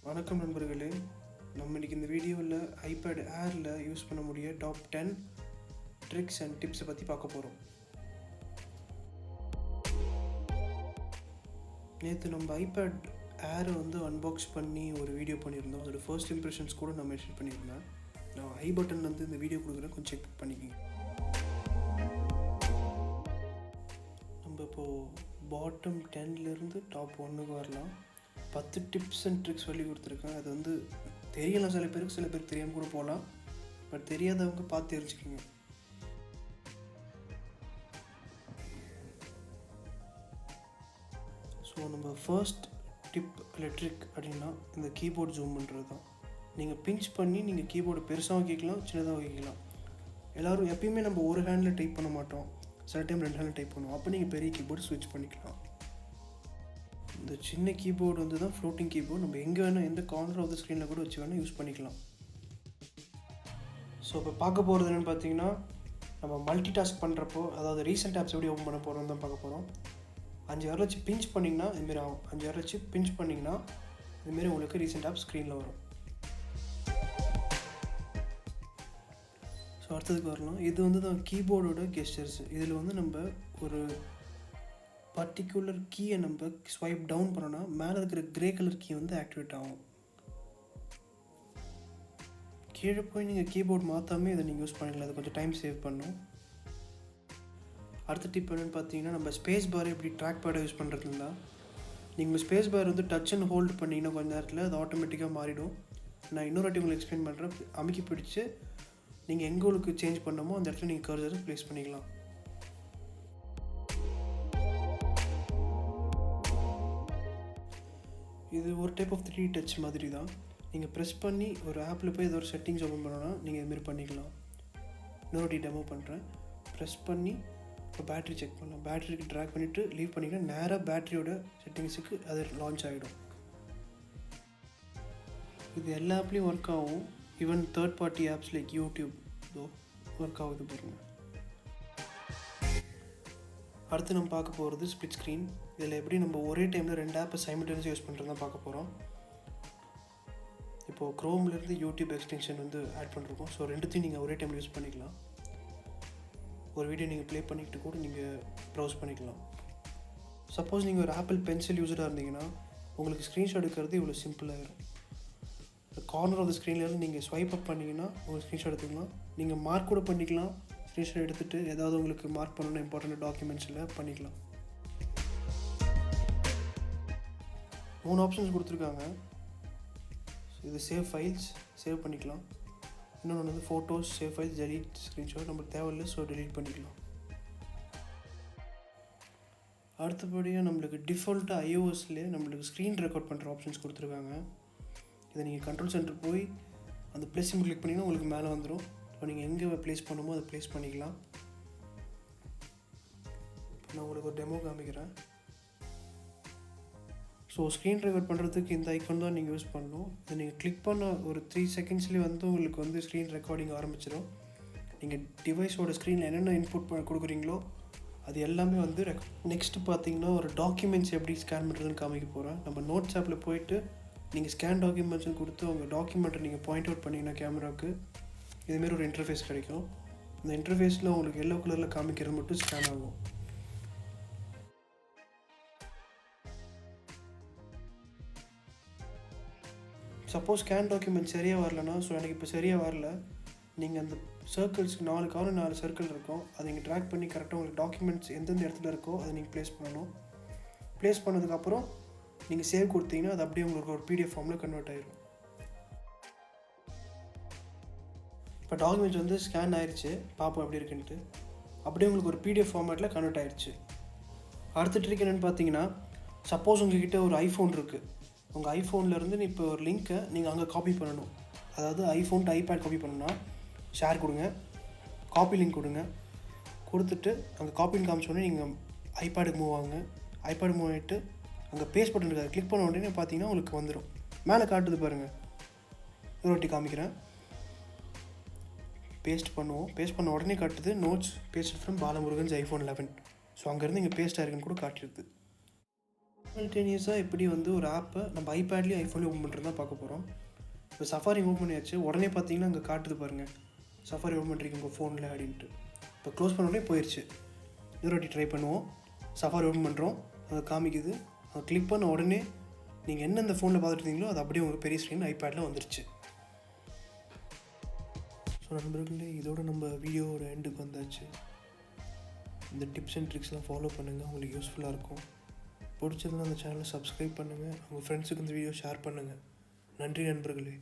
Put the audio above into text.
வணக்கம் நண்பர்களே. நம்ம இன்றைக்கி இந்த வீடியோவில் ஐபேட் ஏரில் யூஸ் பண்ண முடிய டாப் 10 ட்ரிக்ஸ் அண்ட் டிப்ஸை பற்றி பார்க்க போகிறோம். நேற்று நம்ம ஐபேட் ஏரை அன்பாக்ஸ் பண்ணி ஒரு வீடியோ பண்ணியிருந்தோம். அதோட ஃபர்ஸ்ட் இம்ப்ரெஷன்ஸ் கூட நான் மென்ஷன் பண்ணியிருந்தேன். நான் ஐ பட்டன் இந்த வீடியோ கொடுக்குறேன், கொஞ்சம் செக் பண்ணிக்கோங்க. நம்ம இப்போது பாட்டம் 10லேருந்து டாப் 1க்கு வரலாம். 10 டிப்ஸ் அண்ட் ட்ரிக்ஸ் சொல்லி கொடுத்துருக்கேன். அது தெரியலாம், சில பேருக்கு தெரியாமல் கூட போகலாம். பட் தெரியாதவங்க பார்த்து தெரிஞ்சுக்கோங்க. ஸோ நம்ம ஃபர்ஸ்ட் டிப் இல்லை ட்ரிக் அப்படின்னா இந்த கீபோர்டு ஜூம் பண்ணுறது தான். நீங்கள் பிஞ்ச் பண்ணி நீங்கள் கீபோர்டு பெருசாக வைக்கலாம், சின்னதாக வைக்கலாம். எல்லோரும் எப்பயுமே நம்ம ஒரு ஹேண்டில் டைப் பண்ண மாட்டோம், சில டைம் 2 ஹேண்டில் டைப் பண்ணுவோம். அப்போ நீங்கள் பெரிய கீபோர்டு ஸ்விட்ச் பண்ணிக்கலாம். இந்த சின்ன கீபோர்டு தான் ஃப்ளோட்டிங் கீபோர்டு. நம்ம எங்கே வேணால் எந்த கார்னர் ஆஃப் த ஸ்க்ரீனில் கூட வச்சு வேணால் யூஸ் பண்ணிக்கலாம். ஸோ இப்போ பார்க்க போகிறது என்னென்னு பார்த்தீங்கன்னா, நம்ம மல்டி டாஸ்க் பண்ணுறப்போ, அதாவது ரீசெண்ட் ஆப்ஸ் எப்படி ஓப்பன் பண்ண போகிறோம் தான் பார்க்க போகிறோம். 5 விரல் வச்சு பிஞ்ச் பண்ணிங்கன்னா இதுமாரி ஆகும். 5 விரல் வச்சு பிஞ்ச் பண்ணிங்கன்னா இதுமாரி உங்களுக்கு ரீசெண்ட் ஆப் ஸ்க்ரீனில் வரும். ஸோ அடுத்ததுக்கு வரலாம். இது தான் கீபோர்டோட கெஸ்டர்ஸ். இதில் நம்ம ஒரு பர்டிகுலர் கீயை நம்ம ஸ்வைப் டவுன் பண்ணோன்னா மேலே இருக்கிற கிரே கலர் கீ ஆக்டிவேட் ஆகும். கீழே போய் நீங்கள் கீபோர்டு மாற்றாமே இதை நீங்கள் யூஸ் பண்ணிக்கலாம். அது கொஞ்சம் டைம் சேவ் பண்ணும். அடுத்த டிப் என்னென்னு பார்த்தீங்கன்னா, நம்ம ஸ்பேஸ் பார் எப்படி ட்ராக் பேடை யூஸ் பண்ணுறதுனா, நீங்கள் space bar touch and hold பண்ணிங்கன்னா கொஞ்சம் நேரத்தில் அது ஆட்டோமேட்டிக்காக மாறிடும். நான் இன்னொரு வாட்டி உங்களுக்கு எக்ஸ்பிளைன் பண்ணுறேன். அமைக்கி பிடிச்சி நீங்கள் எங்கே உங்களுக்கு சேஞ்ச் பண்ணமோ அந்த இடத்துல நீங்கள் கர்சரை ப்ளேஸ் பண்ணிக்கலாம். இது ஒரு டைப் ஆஃப் 3D டச் மாதிரி தான். நீங்கள் ப்ரெஸ் பண்ணி ஒரு ஆப்பில் போய் ஏதோ ஒரு செட்டிங்ஸ் ஓப்பன் பண்ணோன்னா நீங்கள் இதுமாரி பண்ணிக்கலாம். இன்னொரு டெமோ பண்ணுறேன். ப்ரெஸ் பண்ணி இப்போ பேட்ரி செக் பண்ணலாம். பேட்டரிக்கு ட்ராக் பண்ணிவிட்டு லீவ் பண்ணிங்கன்னா நேராக பேட்டரியோட செட்டிங்ஸுக்கு அது லான்ச் ஆகிடும். இது எல்லா ஆப்லேயும் ஒர்க் ஆகும். Even third party apps like YouTube work ஆகுது பாருங்கள். அடுத்து நம்ம பார்க்க போகிறது ஸ்பிளிட் ஸ்க்ரீன். இதில் எப்படி நம்ம ஒரே டைமில் 2 ஆப்பை சைமல்டேனியஸாக யூஸ் பண்ணுறது தான் பார்க்க போகிறோம். இப்போது க்ரோம்லேருந்து யூடியூப் எக்ஸ்டென்ஷன் ஆட் பண்ணிருக்கோம். ஸோ ரெண்டுத்தையும் நீங்கள் ஒரே டைமில் யூஸ் பண்ணிக்கலாம். ஒரு வீடியோ நீங்கள் ப்ளே பண்ணிக்கிட்டு கூட நீங்கள் ப்ரௌஸ் பண்ணிக்கலாம். சப்போஸ் நீங்கள் ஒரு ஆப்பிள் பென்சில் யூஸராக இருந்தீங்கன்னா உங்களுக்கு ஸ்க்ரீன்ஷாட் எடுக்கிறது இவ்வளோ சிம்பிளாகிடும். கார்னர் ஆஃப் த ஸ்க்ரீன்லேருந்து நீங்கள் ஸ்வைப் அப் பண்ணிங்கன்னா உங்களுக்கு ஸ்க்ரீன்ஷாட் எடுத்துக்கலாம். நீங்கள் மார்க் கூட பண்ணிக்கலாம். ஸ்க்ரீன்ஷாட் எடுத்துகிட்டு ஏதாவது உங்களுக்கு மார்க் பண்ணணும் இம்பார்ட்டண்ட் டாக்குமெண்ட்ஸில் பண்ணிக்கலாம். 3 ஆப்ஷன்ஸ் கொடுத்துருக்காங்க. இது சேவ் ஃபைல்ஸ், சேவ் பண்ணிக்கலாம். இன்னொன்று photos, save files, delete screenshot. நமக்கு தேவையில்லை, ஸோ டெலீட் பண்ணிக்கலாம். அடுத்தபடியாக நம்மளுக்கு டிஃபால்ட்டாக iOSலேயே நம்மளுக்கு ஸ்க்ரீன் ரெக்கார்ட் பண்ணுற ஆப்ஷன்ஸ் கொடுத்துருக்காங்க. இதை நீங்கள் கண்ட்ரோல் சென்டர் போய் அந்த ப்ளஸ் சிம்பிள் கிளிக் பண்ணிங்கன்னா உங்களுக்கு மேலே வந்துடும். இப்போ நீங்கள் எங்கே ப்ளேஸ் பண்ணுமோ அதை ப்ளேஸ் பண்ணிக்கலாம். இப்போ நான் உங்களுக்கு ஒரு டெமோ காமிக்கிறேன். ஸோ ஸ்க்ரீன் ரெக்கார்ட் பண்ணுறதுக்கு இந்த ஐக்கான் தான் நீங்கள் யூஸ் பண்ணணும். இதை நீங்கள் கிளிக் பண்ண ஒரு 3 செகண்ட்ஸ்லேயே உங்களுக்கு ஸ்க்ரீன் ரெக்கார்டிங் ஆரம்பிச்சிடும். நீங்கள் டிவைஸோட ஸ்க்ரீனில் என்னென்ன இன்புட் கொடுக்குறீங்களோ அது எல்லாமே நெக்ஸ்ட்டு பார்த்தீங்கன்னா ஒரு டாக்குமெண்ட்ஸ் எப்படி ஸ்கேன் பண்ணுறதுன்னு காமிக்க போகிறேன். நம்ம நோட்ஸ் ஆப்பில் போயிட்டு நீங்கள் ஸ்கேன் டாக்குமெண்ட்ஸ்னு கொடுத்து உங்கள் டாக்குமெண்ட்டை நீங்கள் பாயிண்ட் அவுட் பண்ணிங்கன்னா கேமராவுக்கு இதுமாரி ஒரு இன்டர்ஃபேஸ் கிடைக்கும். இந்த இன்டர்ஃபேஸில் உங்களுக்கு எல்லோ கலரில் காமிக்கிறது மட்டும் ஸ்கேன் ஆகும். சப்போஸ் ஸ்கேன் டாக்குமெண்ட் சரியாக வரலன்னா, ஸோ எனக்கு இப்போ சரியாக வரல, நீங்கள் அந்த சர்க்கிள்ஸ்க்கு 4 சர்க்கிள் இருக்கும். அதை நீங்கள் ட்ராக் பண்ணி கரெக்டாக உங்களுக்கு டாக்குமெண்ட்ஸ் எந்தெந்த இடத்துல இருக்கோ அதை நீங்கள் ப்ளேஸ் பண்ணணும். ப்ளேஸ் பண்ணதுக்கப்புறம் நீங்கள் சேவ் கொடுத்தீங்கன்னா அது அப்படியே உங்களுக்கு ஒரு PDF ஃபார்மில் கன்வெர்ட் ஆகிடும். இப்போ டாக்குமெண்ட்ஸ் ஸ்கேன் ஆயிடுச்சு, பார்ப்போம் எப்படி இருக்குன்ட்டு. அப்படியே உங்களுக்கு ஒரு PDF ஃபார்மேட்டில் கன்வெர்ட் ஆயிடுச்சு. அடுத்த ட்ரிக் என்னென்னு பார்த்தீங்கன்னா, சப்போஸ் உங்கள்கிட்ட ஒரு ஐஃபோன் இருக்குது. உங்கள் ஐஃபோன்லேருந்து இப்போ ஒரு லிங்க்கை நீங்கள் அங்கே காப்பி பண்ணணும். அதாவது ஐஃபோன் டு ஐபேட் காப்பி பண்ணணும்னா ஷேர் கொடுங்க, காப்பி லிங்க் கொடுத்துட்டு அங்கே காப்பின்னு காமிச்சோடனே நீங்கள் ஐபேடுக்கு மூவ் ஆகுங்க. ஐபேடு மூவ் ஆகிட்டு அங்கே பேஸ்ட் பட்டன் இருக்காது, கிளிக் பண்ண உடனே பார்த்தீங்கன்னா உங்களுக்கு வந்துடும். மேலே காட்டுது பாருங்கள். ஒரு வாட்டி காமிக்கிறேன். பேஸ்ட் பண்ணுவோம். பேஸ்ட் பண்ண உடனே காட்டுது notes paste from Balamurugan's iPhone 11. So அங்கேருந்து இங்கே பேஸ்ட் ஆயிருக்குன்னு கூட காட்டிடுது. சைமல்டேனியஸாக எப்படி வந்து ஒரு ஆப்பை நம்ம ஐபேட்லேயும் ஐஃபோன்லேயும் ஓப்பன் பண்ணுறது தான் பார்க்க போகிறோம். இப்போ சஃபாரி ஓப்பன் பண்ணியாச்சு. உடனே பார்த்தீங்கன்னா அங்கே காட்டுது பாருங்கள், சஃபாரி ஓப்பன் பண்ணுறீங்க உங்கள் ஃபோனில் அப்படின்ட்டு. இப்போ க்ளோஸ் பண்ண உடனே போயிடுச்சு. இன்னொரு வாட்டி ட்ரை பண்ணுவோம். சஃபாரி ஓப்பன் பண்ணுறோம், அதை காமிக்குது. அதை கிளிக் பண்ண உடனே நீங்கள் என்ன இந்த ஃபோனில் பார்த்துட்டு இருந்தீங்களோ அது அப்படியே உங்கள் பெரிய ஸ்க்ரீன் ஐபேடில் வந்துருச்சு. ஸோ நண்பர்களே, இதோட நம்ம வீடியோவோட எண்டுக்கு வந்தாச்சு. இந்த டிப்ஸ் அண்ட் ட்ரிக்ஸ்லாம் ஃபாலோ பண்ணுங்கள், உங்களுக்கு யூஸ்ஃபுல்லாக இருக்கும். பிடிச்சதுன்னா அந்த சேனலை சப்ஸ்கிரைப் பண்ணுங்கள், உங்கள் ஃப்ரெண்ட்ஸுக்கு இந்த வீடியோ ஷேர் பண்ணுங்கள். நன்றி நண்பர்களே.